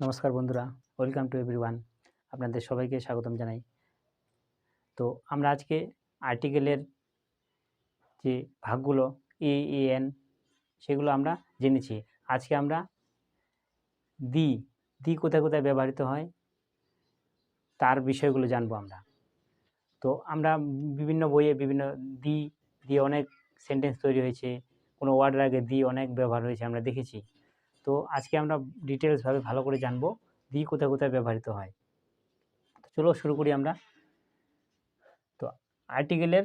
নমস্কার বন্ধুরা, welcome to everyone. আপনাদের সবাইকে স্বাগতম জানাই। তো আমরা আজকে আর্টিকেলের যে ভাগগুলো এ, এন সেগুলো আমরা জেনেছি। আজকে আমরা দি কোথায় কোথায় ব্যবহৃত হয় তার বিষয়গুলো জানবো আমরা। তো আমরা বিভিন্ন বইয়ে বিভিন্ন দি দিয়ে অনেক সেন্টেন্স তৈরি হয়েছে, কোনো ওয়ার্ডের আগে দি অনেক ব্যবহার হয়েছে আমরা দেখেছি। তো আজকে আমরা ডিটেলসভাবে ভালো করে জানবো দি কোথায় কোথায় ব্যবহৃত হয়। তো চলো শুরু করি আমরা। তো আর্টিকেলের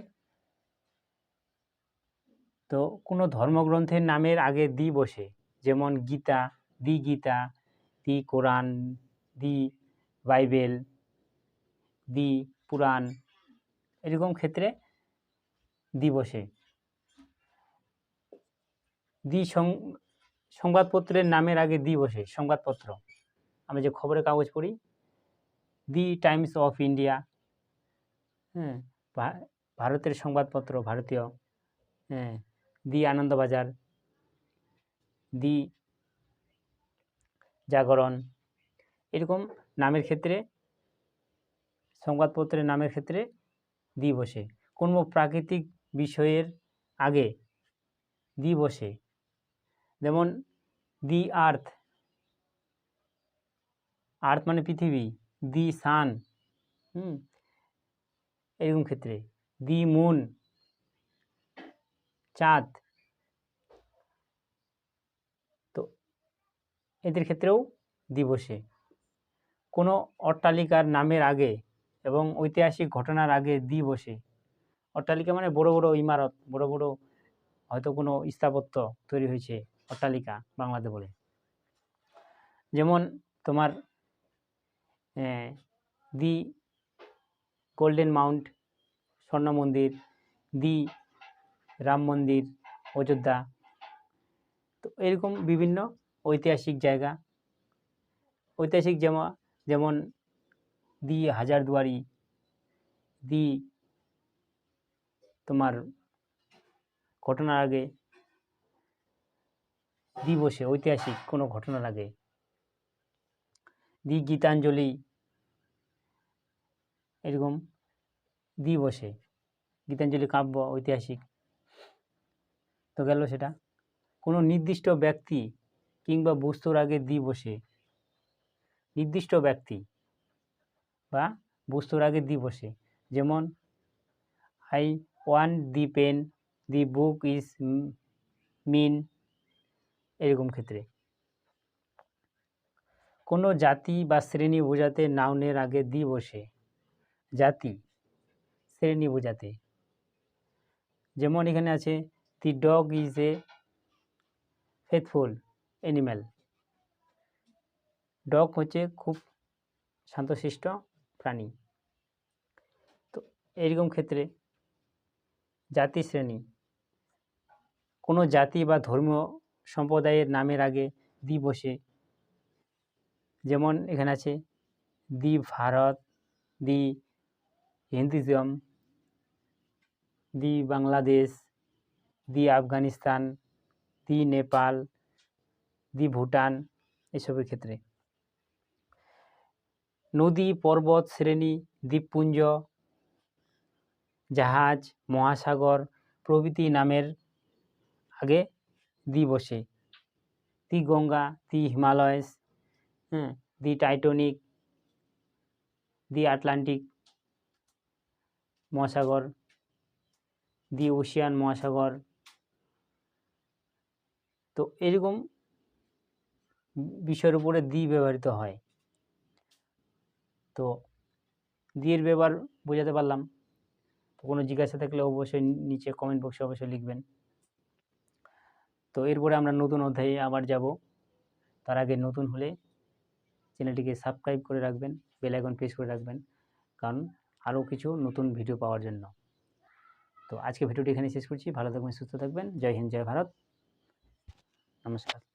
তো কোনো ধর্মগ্রন্থের নামের আগে দি বসে, যেমন গীতা, দি গীতা, দি কোরআন, দি বাইবেল, দি পুরাণ, এরকম ক্ষেত্রে দি বসে। দি সংবাদপত্রের নামের আগে দি বসে। সংবাদপত্র, আমরা যে খবরের কাগজ পড়ি, দি টাইমস অফ ইন্ডিয়া, হ্যাঁ, ভারতের সংবাদপত্র, ভারতীয়, হ্যাঁ, দি আনন্দবাজার, দি জাগরণ, এরকম নামের ক্ষেত্রে, সংবাদপত্রের নামের ক্ষেত্রে দি বসে। কোনো প্রাকৃতিক বিষয়ের আগে দি বসে, যেমন দি আর্থ, আর্থ মানে পৃথিবী, দি সান, এরকম ক্ষেত্রে দি মুন, চাঁদ। তো এদের ক্ষেত্রেও দি বসে। কোনো অট্টালিকার নামের আগে এবং ঐতিহাসিক ঘটনার আগে দি বসে। অট্টালিকা মানে বড় বড় ইমারত, বড় বড় হয়তো কোনো স্থাপত্য তৈরি হয়েছে, অট্টালিকা বাংলাতে বলে। যেমন তোমার দি গোল্ডেন মাউন্ট, স্বর্ণ মন্দির, দি রাম মন্দির, অযোধ্যা। তো এরকম বিভিন্ন ঐতিহাসিক জায়গা, ঐতিহাসিক যেমন দি হাজারদুয়ারি, দি তোমার ঘটনার আগে দি বসে, ঐতিহাসিক কোনো ঘটনার আগে। দি গীতাঞ্জলি, এরকম দি বসে। গীতাঞ্জলি কাব্য ঐতিহাসিক, তো গেল সেটা। কোনো নির্দিষ্ট ব্যক্তি কিংবা বস্তুর আগে দি বসে। নির্দিষ্ট ব্যক্তি বা বস্তুর আগে দি বসে, যেমন I want the pen, the book is mine, এরকম ক্ষেত্রে। কোনো জাতি বা শ্রেণী বোঝাতে নাউনের আগে দি বসে। জাতি, শ্রেণী বোঝাতে, যেমন এখানে আছে দি dog is a faithful animal. Dog হচ্ছে খুব শান্তশিষ্ট প্রাণী। তো এরকম ক্ষেত্রে জাতি, শ্রেণী, কোনো জাতি বা ধর্মীয় সম্প্রদায়ের নামের আগে দি বসে, যেমন এখানে আছে দি ভারত, দি হিন্দুইজম, দি বাংলাদেশ, দি আফগানিস্তান, দি নেপাল, দি ভুটান, এসবের ক্ষেত্রে। নদী, পর্বত শ্রেণী, দ্বীপপুঞ্জ, জাহাজ, মহাসাগর প্রভৃতি নামের আগে দি বসে। দি গঙ্গা, দি হিমালয়স, দি টাইটানিক, দি আটলান্টিক মহাসাগর, দি ওশিয়ান মহাসাগর। তো এরকম বিষয়ের উপরে দি ব্যবহৃত হয়। তো দিয়ের ব্যবহার বোঝাতে পারলাম। তো কোনো জিজ্ঞাসা থাকলে অবশ্যই নিচে কমেন্ট বক্সে অবশ্যই লিখবেন। তো এরপরে আমরা নতুন অধ্যায়ে আবার যাব। তার আগে নতুন হলে চ্যানেলটিকে সাবস্ক্রাইব করে রাখবেন, বেল আইকন প্রেস করে রাখবেন, কারণ আরও কিছু নতুন ভিডিও পাওয়ার জন্য। তো আজকে ভিডিওটি এখানে শেষ করছি। ভালো থাকবেন, সুস্থ থাকবেন। জয় হিন্দ, জয় ভারত, নমস্কার।